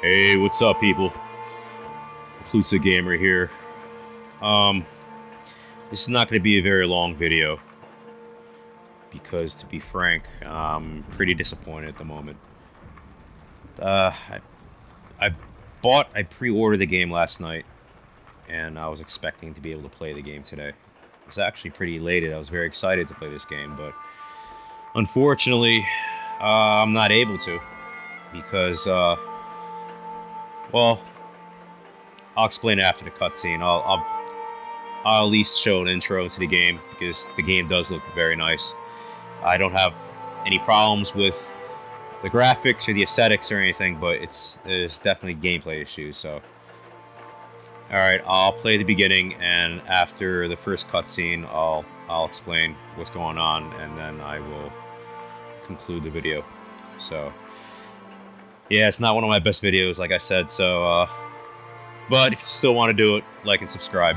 Hey, what's up, people? Inclusive Gamer here. Um, this is not going to be a very long video because, to be frank, I'm pretty disappointed at the moment. Uh, I, I pre-ordered the game last night, and I was expecting to be able to play the game today. I was actually pretty elated. I was very excited to play this game, but unfortunately, I'm not able to because, well, I'll explain after the cutscene. I'll at least show an intro to the game because the game does look very nice. I don't have any problems with the graphics or the aesthetics or anything, but there's definitely gameplay issues. So, all right, I'll play the beginning, and after the first cutscene, I'll explain what's going on, and then I will conclude the video. So, yeah, it's not one of my best videos, like I said. So, but if you still want to do it, like and subscribe.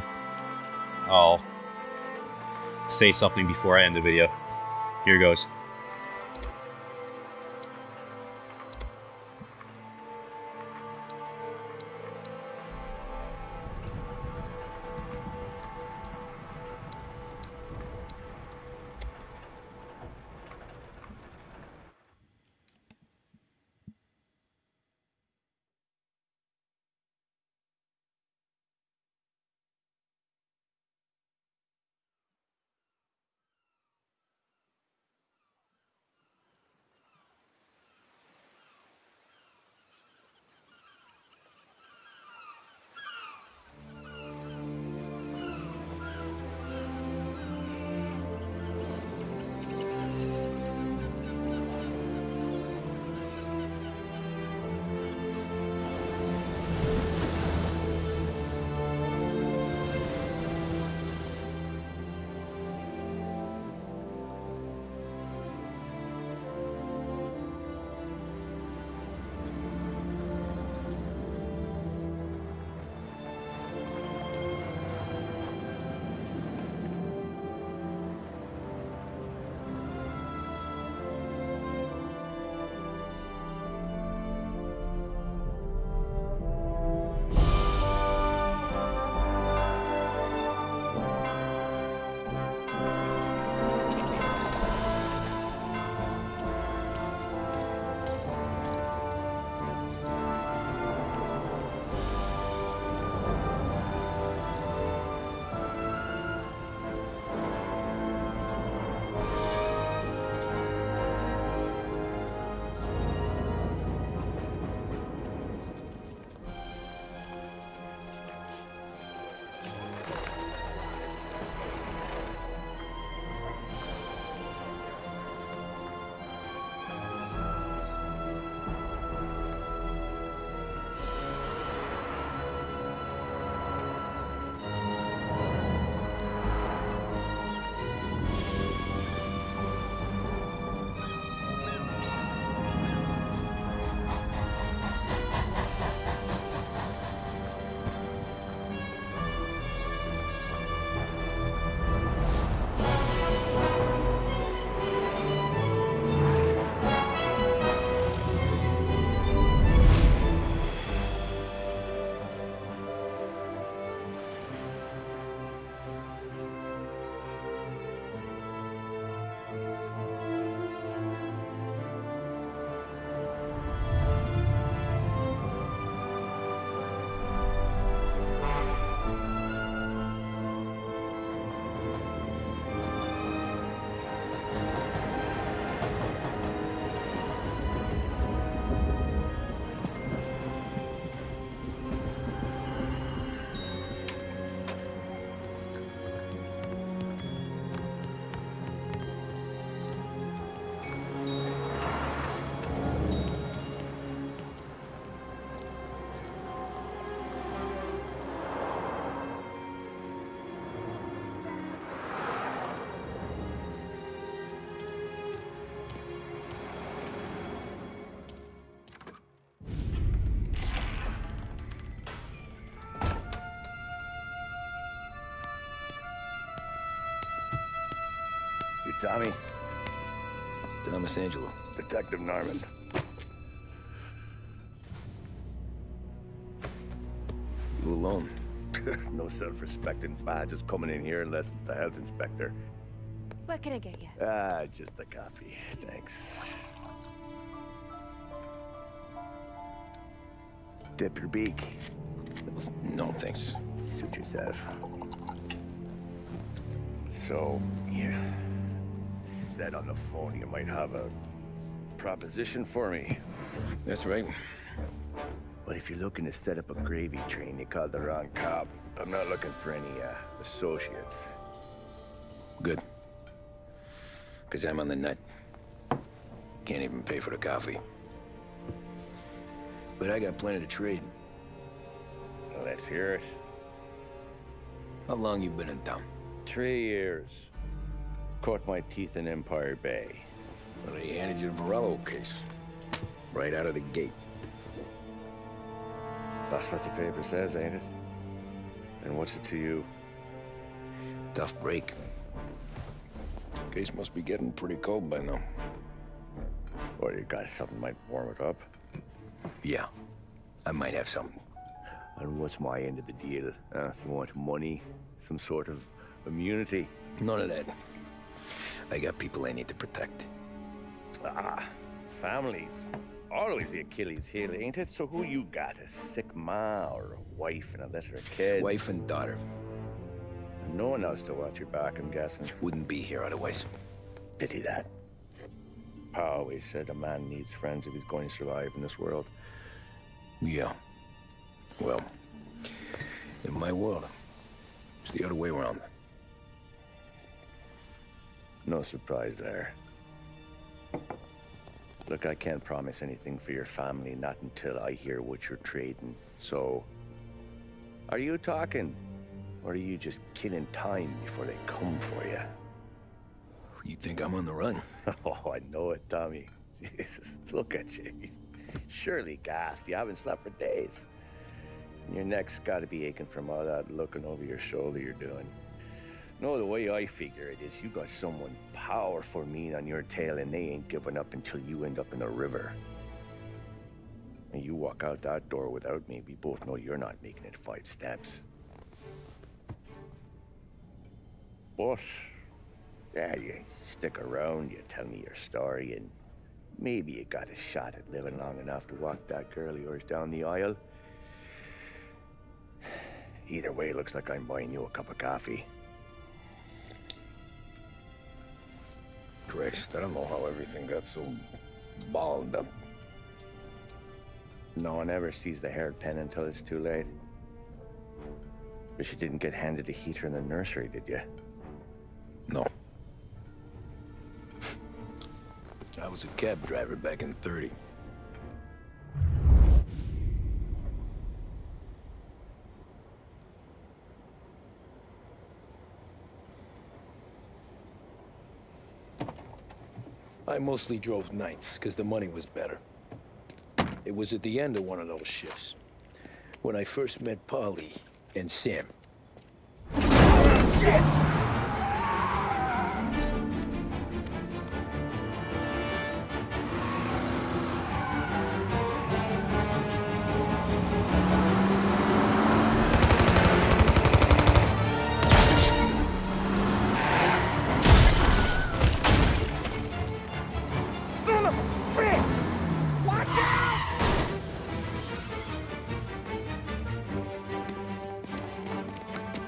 I'll say something before I end the video. Here goes. You Tommy? Thomas Angelo. Detective Norman. You alone? No self-respecting badges coming in here unless it's the health inspector. What can I get you? Just a coffee, thanks. Dip your beak. No, thanks. Suit yourself. So, you said on the phone you might have a proposition for me. That's right. Well, if you're looking to set up a gravy train, you called the wrong cop. I'm not looking for any, associates. Good. Because I'm on the nut. Can't even pay for the coffee. But I got plenty to trade. Well, let's hear it. How long you been in town? 3 years. Caught my teeth in Empire Bay. Well, they handed you the Morello case. Right out of the gate. That's what the paper says, ain't it? And what's it to you? Tough break. Case must be getting pretty cold by now. Or you got something might warm it up? Yeah, I might have something. And what's my end of the deal? You want money? Some sort of immunity? None of that. I got people I need to protect. Families. Always the Achilles heel, ain't it? So who you got? A sick ma or a wife and a litter of kids? Wife and daughter. And no one else to watch your back, I'm guessing. Wouldn't be here otherwise. Pity that. Pa always said a man needs friends if he's going to survive in this world. Yeah. Well, in my world, it's the other way around. No surprise there. Look, I can't promise anything for your family, not until I hear what you're trading. So, are you talking? Or are you just killing time before they come for you? You think I'm on the run? Oh, I know it, Tommy. Jesus, look at you. Surely gassed. You haven't slept for days. And your neck's got to be aching from all that looking over your shoulder you're doing. No, the way I figure it is you got someone powerful mean on your tail and they ain't giving up until you end up in the river. And you walk out that door without me, we both know you're not making it 5 steps. But, yeah, you stick around, you tell me your story, and maybe you got a shot at living long enough to walk that girl of yours down the aisle. Either way, looks like I'm buying you a cup of coffee. Christ, I don't know how everything got so balled up. No one ever sees the hairpin until it's too late. But you didn't get handed a heater in the nursery, did you? No. I was a cab driver back in 30. I mostly drove nights, because the money was better. It was at the end of one of those shifts, when I first met Polly and Sam. Shit!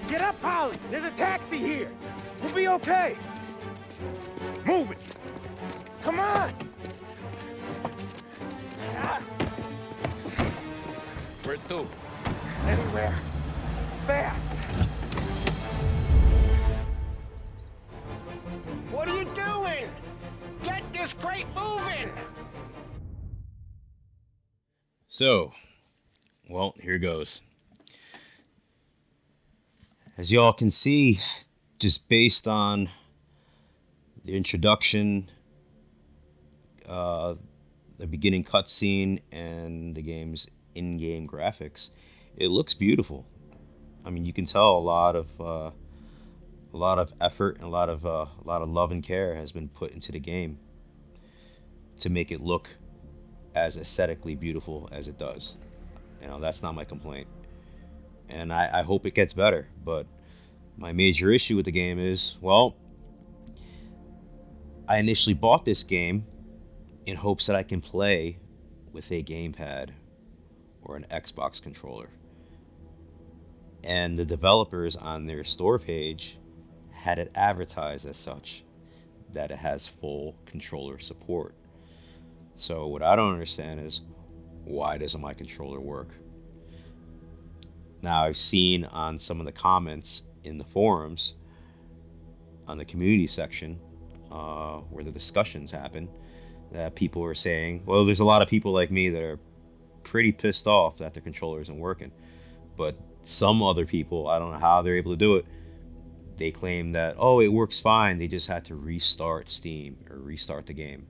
Get up, Polly! There's a taxi here! We'll be okay! Move it! Come on! Where to? Anywhere. Fast! What are you doing? Get this crate moving! So, well, here goes. As y'all can see, just based on the introduction, the beginning cutscene, and the game's in-game graphics, it looks beautiful. I mean, you can tell a lot of effort and a lot of love and care has been put into the game to make it look as aesthetically beautiful as it does. You know, that's not my complaint. and I hope it gets better. But my major issue with the game is, well, I initially bought this game in hopes that I can play with a gamepad or an Xbox controller. And the developers on their store page had it advertised as such, that it has full controller support. So what I don't understand is, why doesn't my controller work? Now I've seen on some of the comments in the forums, on the community section, where the discussions happen, that people are saying, well, there's a lot of people like me that are pretty pissed off that the controller isn't working. But some other people, I don't know how they're able to do it, they claim that, oh, it works fine, they just had to restart Steam or restart the game.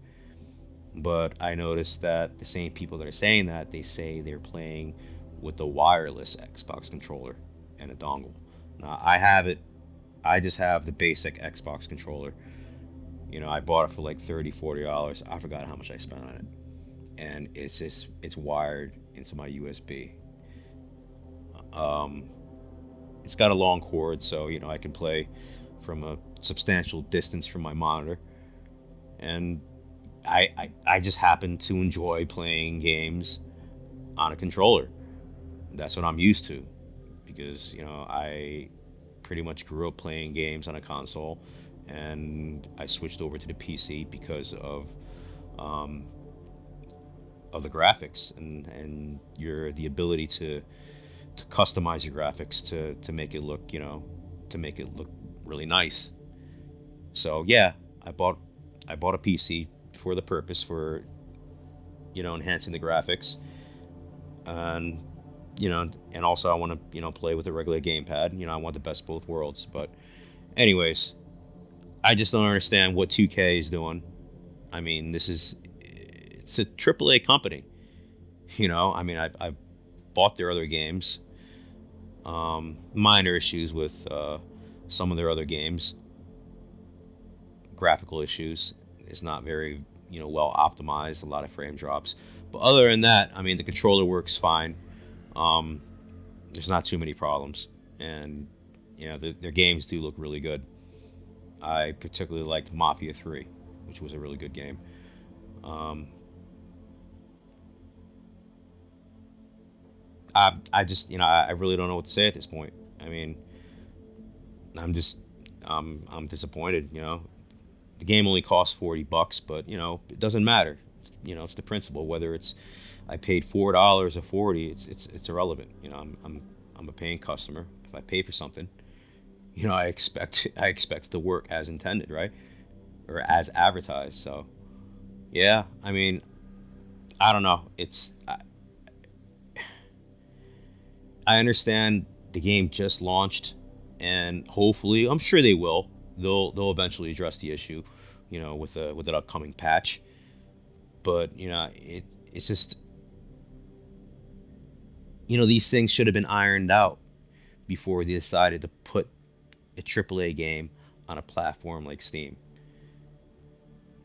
But I noticed that the same people that are saying that, they say they're playing with the wireless Xbox controller and a dongle. Now, I have it, I just have the basic Xbox controller. You know, I bought it for like $30, $40. I forgot how much I spent on it. And it's wired into my USB. It's got a long cord, so you know I can play from a substantial distance from my monitor. And I just happen to enjoy playing games on a controller. That's what I'm used to, because you know I pretty much grew up playing games on a console, and I switched over to the PC because um, of the graphics and the ability to customize your graphics to make it look, you know, to make it look really nice. So yeah, I bought a PC for the purpose, for you know, enhancing the graphics, and you know, and also I want to, you know, play with a regular gamepad. You know, I want the best of both worlds. But anyways, I just don't understand what 2K is doing. I mean, it's a AAA company. You know, I mean, I've bought their other games. Minor issues with some of their other games, graphical issues. It's not very, you know, well optimized. A lot of frame drops. But other than that, I mean, the controller works fine. Um, there's not too many problems, and you know, their games do look really good. I particularly liked Mafia 3, which was a really good game. Um, I just, you know, I really don't know what to say at this point. I mean, I'm just, I'm disappointed. You know, the game only costs $40, but you know, it doesn't matter. You know, it's the principle. Whether it's I paid $4 or 40, it's irrelevant. You know, I'm a paying customer. If I pay for something, you know, I expect it to work as intended, right? Or as advertised. So yeah, I mean, I don't know. I understand the game just launched, and hopefully, I'm sure they will. They'll eventually address the issue, you know, with an upcoming patch. But you know, it's just, you know, these things should have been ironed out before they decided to put a AAA game on a platform like Steam.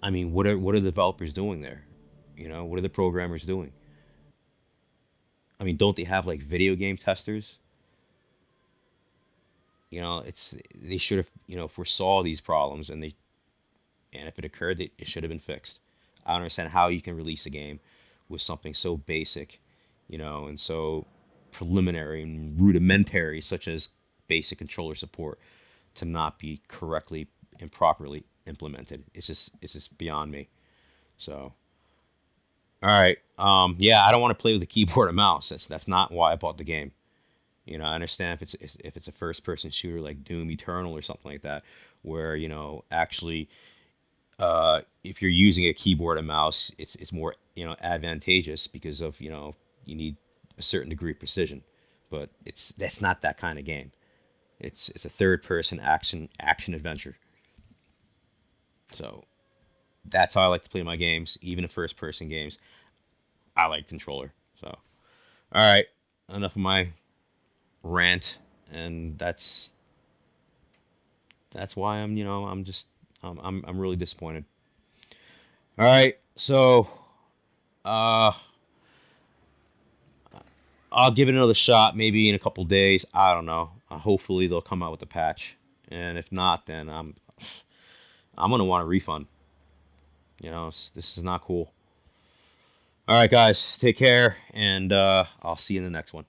I mean, what are the developers doing there? You know, what are the programmers doing? I mean, don't they have like video game testers? You know, they should have, you know, foresaw these problems, and if it occurred, it should have been fixed. I don't understand how you can release a game with something so basic, you know, and so preliminary and rudimentary, such as basic controller support, to not be correctly and properly implemented. It's just beyond me. So, all right, yeah, I don't want to play with a keyboard and mouse. That's not why I bought the game. You know, I understand if it's a first person shooter like Doom Eternal or something like that, where you know actually if you're using a keyboard and mouse, it's more, you know, advantageous because of, you know, you need a certain degree of precision. But that's not that kind of game. It's a third person action adventure. So that's how I like to play my games, even the first person games. I like controller. So all right, enough of my rant, and that's why I'm, you know, I'm just I'm really disappointed. All right, so uh I'll give it another shot, maybe in a couple days. I don't know. Hopefully they'll come out with a patch, and if not, then I'm gonna want a refund. You know, this is not cool. All right, guys, take care, and I'll see you in the next one.